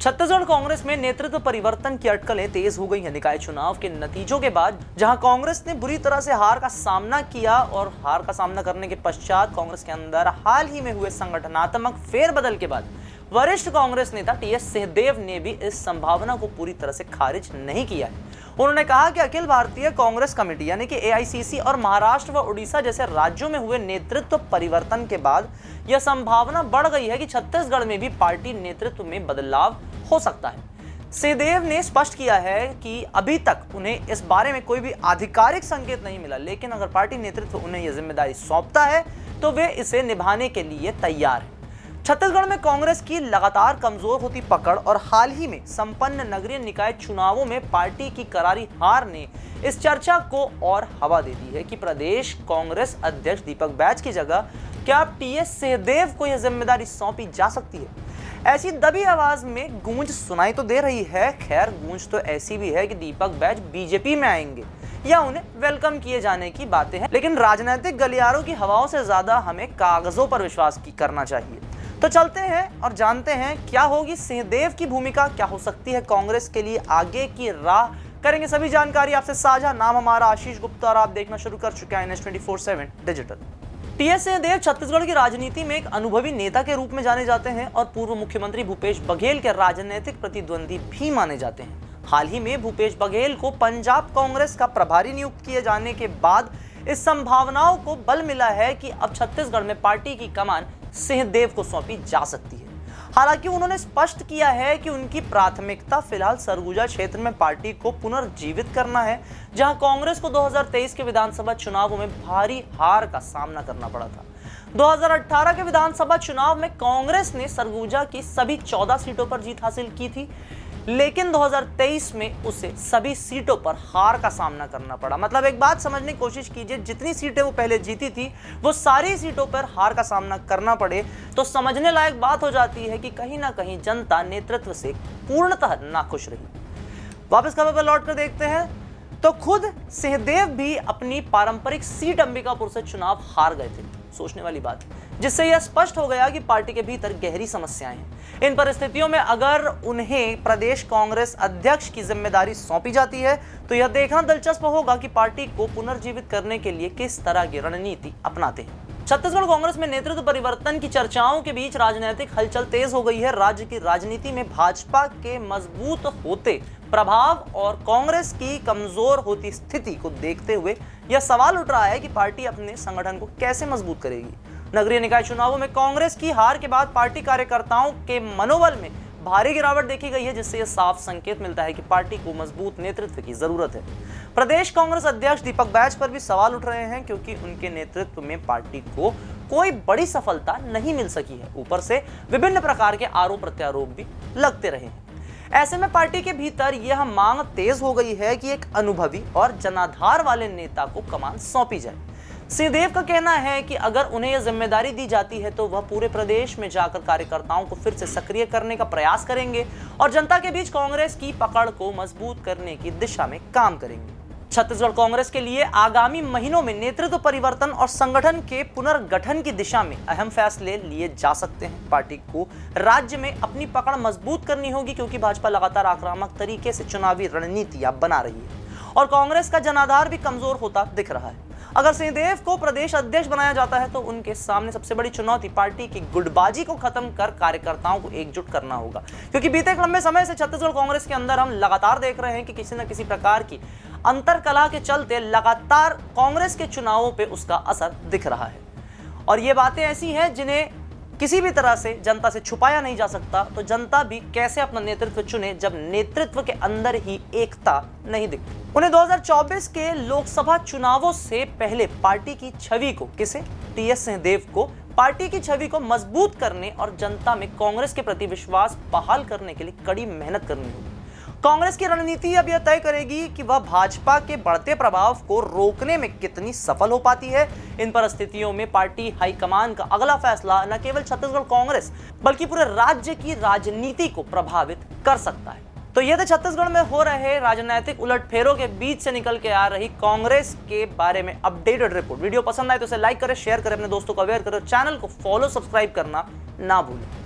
छत्तीसगढ़ कांग्रेस में नेतृत्व परिवर्तन की अटकलें तेज हो गई हैं। निकाय चुनाव के नतीजों के बाद जहां कांग्रेस ने बुरी तरह से हार का सामना किया और हार का सामना करने के पश्चात कांग्रेस के अंदर हाल ही में हुए संगठनात्मक फेरबदल के बाद वरिष्ठ कांग्रेस नेता टीएस सिंहदेव ने भी इस संभावना को पूरी तरह से खारिज नहीं किया है। उन्होंने कहा कि अखिल भारतीय कांग्रेस कमेटी यानी कि एआईसीसी और महाराष्ट्र व उड़ीसा जैसे राज्यों में हुए नेतृत्व परिवर्तन के बाद यह संभावना बढ़ गई है कि छत्तीसगढ़ में भी पार्टी नेतृत्व में बदलाव हो सकता है। सिंहदेव ने स्पष्ट किया है कि अभी तक उन्हें इस बारे में कोई भी आधिकारिक संकेत नहीं मिला, लेकिन अगर पार्टी नेतृत्व उन्हें यह जिम्मेदारी सौंपता है तो वे इसे निभाने के लिए तैयार हैं। छत्तीसगढ़ में कांग्रेस की लगातार कमजोर होती पकड़ और हाल ही में संपन्न नगरीय निकाय चुनावों में पार्टी की करारी हार ने इस चर्चा को और हवा दे दी है कि प्रदेश कांग्रेस अध्यक्ष दीपक बैज की जगह क्या टीएस सिंहदेव को यह जिम्मेदारी सौंपी जा सकती है। ऐसी दबी आवाज में गूंज सुनाई तो दे रही है। खैर, गूंज तो ऐसी भी है कि दीपक बैज बीजेपी में आएंगे या उन्हें वेलकम किए जाने की बातें हैं, लेकिन राजनीतिक गलियारों की हवाओं से ज्यादा हमें कागजों पर विश्वास करना चाहिए। तो चलते हैं और जानते हैं क्या होगी सिंहदेव की भूमिका, क्या हो सकती है कांग्रेस के लिए आगे की राह। करेंगे सभी जानकारी आपसे साझा। नाम हमारा आशीष गुप्ता और आप देखना शुरू कर चुके हैं NH24/7 digital. TS Singhdeo Chhattisgarh की राजनीति में एक अनुभवी नेता के रूप में जाने जाते हैं और पूर्व मुख्यमंत्री भूपेश बघेल के राजनीतिक प्रतिद्वंदी भी माने जाते हैं। हाल ही में भूपेश बघेल को पंजाब कांग्रेस का प्रभारी नियुक्त किए जाने के बाद इस संभावनाओं को बल मिला है कि अब छत्तीसगढ़ में पार्टी की कमान सिंहदेव को सौंपी जा सकती है। हालांकि उन्होंने स्पष्ट किया है कि उनकी प्राथमिकता फिलहाल सरगुजा क्षेत्र में पार्टी को पुनर्जीवित करना है, जहां कांग्रेस को 2023 के विधानसभा चुनावों में भारी हार का सामना करना पड़ा था। 2018 के विधानसभा चुनाव में कांग्रेस ने सरगुजा की सभी 14 सीटों पर जीत हासिल की थी, लेकिन 2023 में उसे सभी सीटों पर हार का सामना करना पड़ा। मतलब एक बात समझने की कोशिश कीजिए, जितनी सीटें वो पहले जीती थी वो सारी सीटों पर हार का सामना करना पड़े तो समझने लायक बात हो जाती है कि कहीं ना कहीं जनता नेतृत्व से पूर्णतः नाखुश रही। वापस खबर पर लौट कर देखते हैं तो खुद सिंहदेव भी अपनी पारंपरिक सीट अंबिकापुर से चुनाव हार गए थे। सोचने वाली बात, जिससे यह स्पष्ट हो गया कि पार्टी के भीतर गहरी समस्याएं हैं। इन परिस्थितियों में अगर उन्हें प्रदेश कांग्रेस अध्यक्ष की जिम्मेदारी सौंपी जाती है तो यह देखना दिलचस्प होगा कि पार्टी को पुनर्जीवित करने के लिए किस तरह की रणनीति अपनाते हैं। छत्तीसगढ़ कांग्रेस में नेतृत्व परिवर्तन की चर्चाओं के बीच राजनीतिक हलचल तेज हो गई है। राज्य की राजनीति में भाजपा के मजबूत होते प्रभाव और कांग्रेस की कमजोर होती स्थिति को देखते हुए यह सवाल उठ रहा है कि पार्टी अपने संगठन को कैसे मजबूत करेगी। नगरीय निकाय चुनावों में कांग्रेस की हार के बाद पार्टी कार्यकर्ताओं के मनोबल में भारी गिरावट देखी गई है, जिससे यह साफ संकेत मिलता है कि पार्टी को मजबूत नेतृत्व की जरूरत है। प्रदेश कांग्रेस अध्यक्ष दीपक बैज पर भी सवाल उठ रहे हैं, क्योंकि उनके नेतृत्व में पार्टी को कोई बड़ी सफलता नहीं मिल सकी है। ऊपर से विभिन्न प्रकार के आरोप प्रत्यारोप भी लगते रहे हैं। ऐसे में पार्टी के भीतर यह मांग तेज हो गई है कि एक अनुभवी और जनाधार वाले नेता को कमान सौंपी जाए। सिंहदेव का कहना है कि अगर उन्हें यह जिम्मेदारी दी जाती है तो वह पूरे प्रदेश में जाकर कार्यकर्ताओं को फिर से सक्रिय करने का प्रयास करेंगे और जनता के बीच कांग्रेस की पकड़ को मजबूत करने की दिशा में काम करेंगे। छत्तीसगढ़ कांग्रेस के लिए आगामी महीनों में नेतृत्व परिवर्तन और संगठन के पुनर्गठन की दिशा में अहम फैसले लिए जा सकते हैं। पार्टी को राज्य में अपनी पकड़ मजबूत करनी होगी, क्योंकि भाजपा लगातार आक्रामक तरीके से चुनावी रणनीतियां बना रही है और कांग्रेस का जनाधार भी कमजोर होता दिख रहा है। अगर सिंहदेव को प्रदेश अध्यक्ष बनाया जाता है तो उनके सामने सबसे बड़ी चुनौती पार्टी की गुटबाजी को खत्म कर कार्यकर्ताओं को एकजुट करना होगा, क्योंकि बीते लंबे समय से छत्तीसगढ़ कांग्रेस के अंदर हम लगातार देख रहे हैं कि किसी न किसी प्रकार की अंतरकलह के चलते लगातार कांग्रेस के चुनावों पे उसका असर दिख रहा है। और ये बातें ऐसी हैं जिन्हें किसी भी तरह से जनता से छुपाया नहीं जा सकता। तो जनता भी कैसे अपना नेतृत्व चुने जब नेतृत्व के अंदर ही एकता नहीं दिखती। उन्हें 2024 के लोकसभा चुनावों से पहले पार्टी की छवि को टीएस सिंहदेव को पार्टी की छवि को मजबूत करने और जनता में कांग्रेस के प्रति विश्वास बहाल करने के लिए कड़ी मेहनत करनी होगी। कांग्रेस की रणनीति अब यह तय करेगी कि वह भाजपा के बढ़ते प्रभाव को रोकने में कितनी सफल हो पाती है। इन परिस्थितियों में पार्टी हाईकमान का अगला फैसला न केवल छत्तीसगढ़ कांग्रेस बल्कि पूरे राज्य की राजनीति को प्रभावित कर सकता है। तो यह छत्तीसगढ़ में हो रहे राजनीतिक उलटफेरों के बीच से निकल के आ रही कांग्रेस के बारे में अपडेटेड रिपोर्ट। वीडियो पसंद आए तो इसे लाइक करें, शेयर करें, अपने दोस्तों को अवेयर करें, चैनल को फॉलो सब्सक्राइब करना ना भूलें।